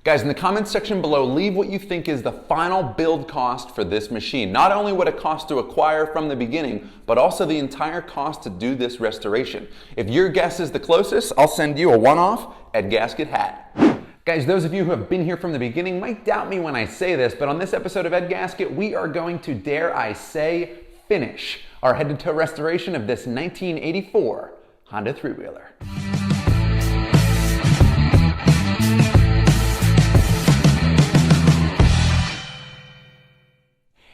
Guys, in the comments section below, leave what you think is the final build cost for this machine. Not only what it costs to acquire from the beginning, but also the entire cost to do this restoration. If your guess is the closest, I'll send you a one-off Ed Gasket hat. Guys, those of you who have been here from the beginning might doubt me when I say this, but on this episode of Ed Gasket, we are going to, dare I say, finish our head-to-toe restoration of this 1984 Honda three-wheeler.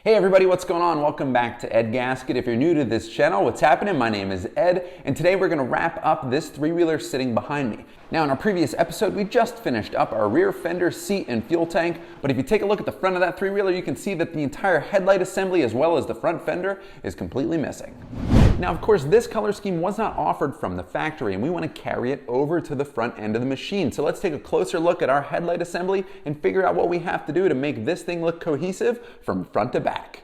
Hey everybody, what's going on? Welcome back to Ed Gasket. If you're new to this channel, what's happening? My name is Ed, and today we're gonna wrap up this three-wheeler sitting behind me. Now, in our previous episode, we just finished up our rear fender, seat, and fuel tank, but if you take a look at the front of that three-wheeler, you can see that the entire headlight assembly, as well as the front fender, is completely missing. Now, of course, this color scheme was not offered from the factory, and we want to carry it over to the front end of the machine. So let's take a closer look at our headlight assembly and figure out what we have to do to make this thing look cohesive from front to back.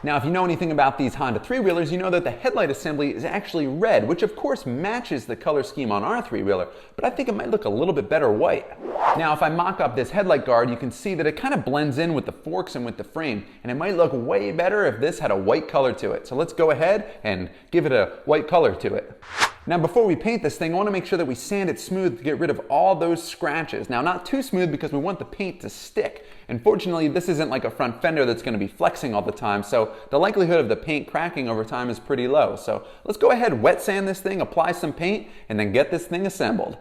Now, if you know anything about these Honda three-wheelers, you know that the headlight assembly is actually red, which of course matches the color scheme on our three-wheeler, but I think it might look a little bit better white. Now, if I mock up this headlight guard, you can see that it kind of blends in with the forks and with the frame, and it might look way better if this had a white color to it. So let's go ahead and give it a white color to it. Now, before we paint this thing, I want to make sure that we sand it smooth to get rid of all those scratches. Now, not too smooth because we want the paint to stick. And fortunately, this isn't like a front fender that's going to be flexing all the time, so the likelihood of the paint cracking over time is pretty low. So let's go ahead, wet sand this thing, apply some paint, and then get this thing assembled.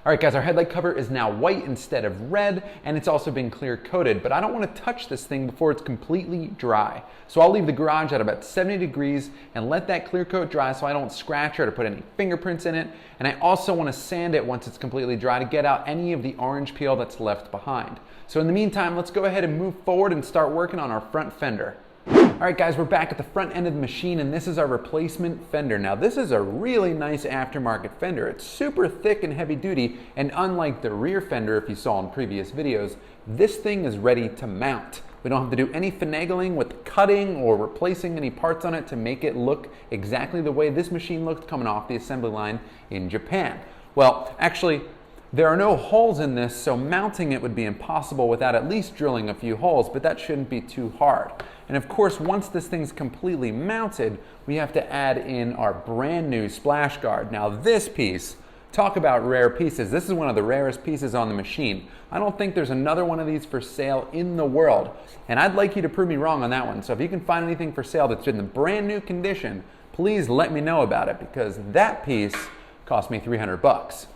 All right, guys, our headlight cover is now white instead of red, and it's also been clear coated, but I don't want to touch this thing before it's completely dry. So I'll leave the garage at about 70 degrees and let that clear coat dry so I don't scratch it or put any fingerprints in it. And I also want to sand it once it's completely dry to get out any of the orange peel that's left behind. So in the meantime, let's go ahead and move forward and start working on our front fender. All right, guys, we're back at the front end of the machine, and this is our replacement fender. Now, this is a really nice aftermarket fender. It's super thick and heavy duty, and unlike the rear fender, if you saw in previous videos, this thing is ready to mount. We don't have to do any finagling with cutting or replacing any parts on it to make it look exactly the way this machine looked coming off the assembly line in Japan. Well, actually, there are no holes in this, so mounting it would be impossible without at least drilling a few holes, but that shouldn't be too hard. And of course, once this thing's completely mounted, we have to add in our brand new splash guard. Now this piece, talk about rare pieces. This is one of the rarest pieces on the machine. I don't think there's another one of these for sale in the world. And I'd like you to prove me wrong on that one. So if you can find anything for sale that's in the brand new condition, please let me know about it, because that piece cost me 300 bucks.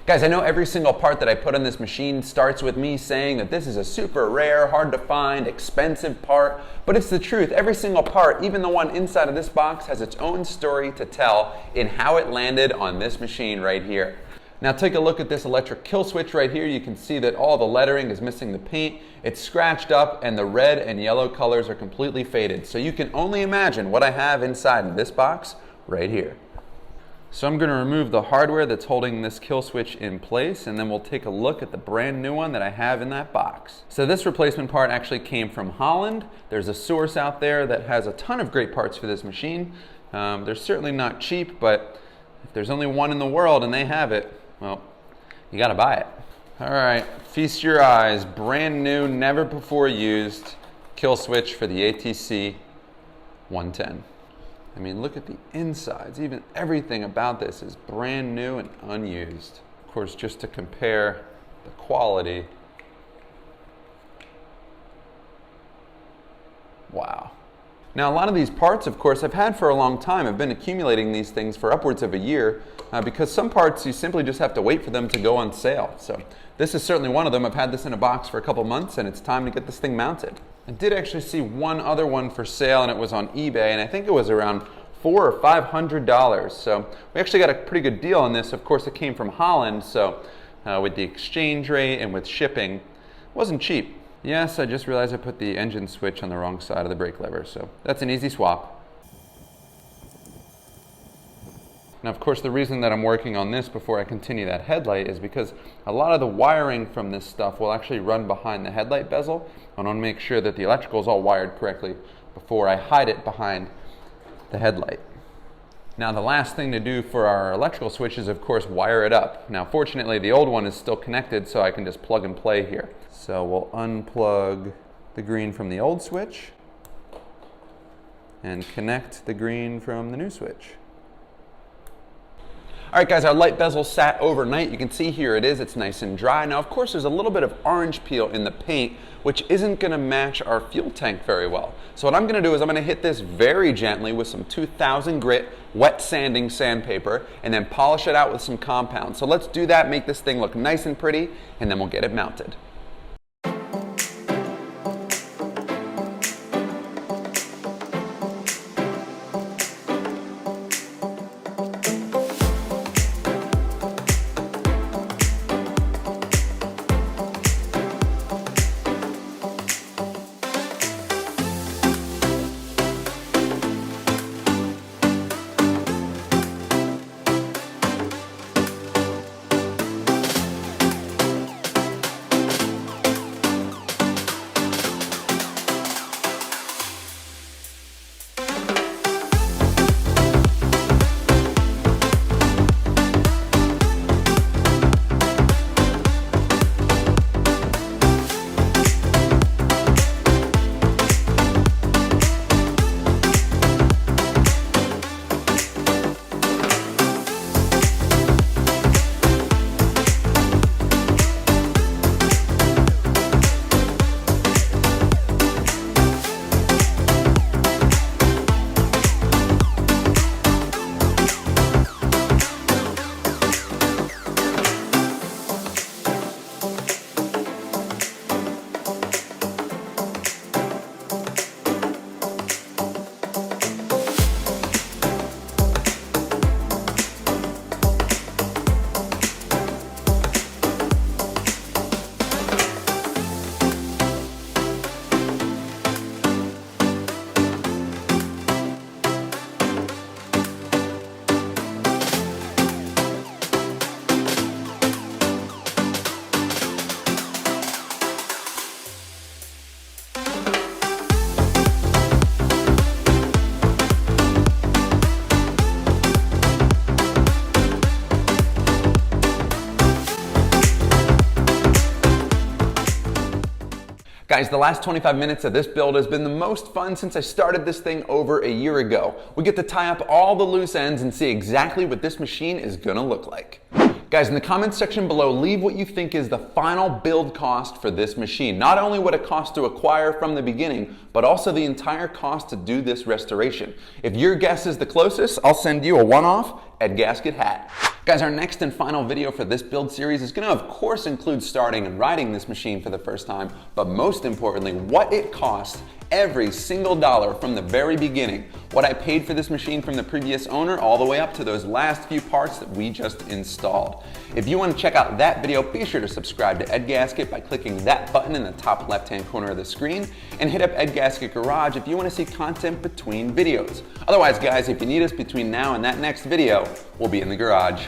Guys, I know every single part that I put on this machine starts with me saying that this is a super rare, hard to find, expensive part, but it's the truth. Every single part, even the one inside of this box, has its own story to tell in how it landed on this machine right here. Now take a look at this electric kill switch right here. You can see that all the lettering is missing the paint. It's scratched up and the red and yellow colors are completely faded. So you can only imagine what I have inside of this box right here. So I'm going to remove the hardware that's holding this kill switch in place, and then we'll take a look at the brand new one that I have in that box. So this replacement part actually came from Holland. There's a source out there that has a ton of great parts for this machine. They're certainly not cheap, but if there's only one in the world and they have it, well, you got to buy it. All right, feast your eyes. Brand new, never before used kill switch for the ATC 110. I mean, look at the insides. Even everything about this is brand new and unused. Of course, just to compare the quality. Wow. Now, a lot of these parts, of course, I've had for a long time. I've been accumulating these things for upwards of a year because some parts you simply just have to wait for them to go on sale. So this is certainly one of them. I've had this in a box for a couple months and it's time to get this thing mounted. I did actually see one other one for sale and it was on eBay, and I think it was around $400 or $500. So we actually got a pretty good deal on this. Of course, it came from Holland, so with the exchange rate and with shipping, it wasn't cheap. Yes, I just realized I put the engine switch on the wrong side of the brake lever, so that's an easy swap. Now, of course, the reason that I'm working on this before I continue that headlight is because a lot of the wiring from this stuff will actually run behind the headlight bezel. I want to make sure that the electrical is all wired correctly before I hide it behind the headlight. Now, the last thing to do for our electrical switch is, of course, wire it up. Now, fortunately, the old one is still connected, so I can just plug and play here. So we'll unplug the green from the old switch and connect the green from the new switch. All right, guys, our light bezel sat overnight. You can see here it is. It's nice and dry. Now, of course, there's a little bit of orange peel in the paint, which isn't going to match our fuel tank very well. So what I'm going to do is I'm going to hit this very gently with some 2000 grit wet sanding sandpaper and then polish it out with some compound. So let's do that, make this thing look nice and pretty, and then we'll get it mounted. Guys, the last 25 minutes of this build has been the most fun since I started this thing over a year ago. We get to tie up all the loose ends and see exactly what this machine is gonna look like. Guys, in the comments section below, leave what you think is the final build cost for this machine. Not only what it costs to acquire from the beginning, but also the entire cost to do this restoration. If your guess is the closest, I'll send you a one-off at gasket hat. Guys, our next and final video for this build series is going to, of course, include starting and riding this machine for the first time, but most importantly, what it costs every single dollar from the very beginning. What I paid for this machine from the previous owner all the way up to those last few parts that we just installed. If you want to check out that video, be sure to subscribe to Ed Gasket by clicking that button in the top left-hand corner of the screen, and hit up Ed Gasket Garage if you want to see content between videos. Otherwise, guys, if you need us between now and that next video, we'll be in the garage.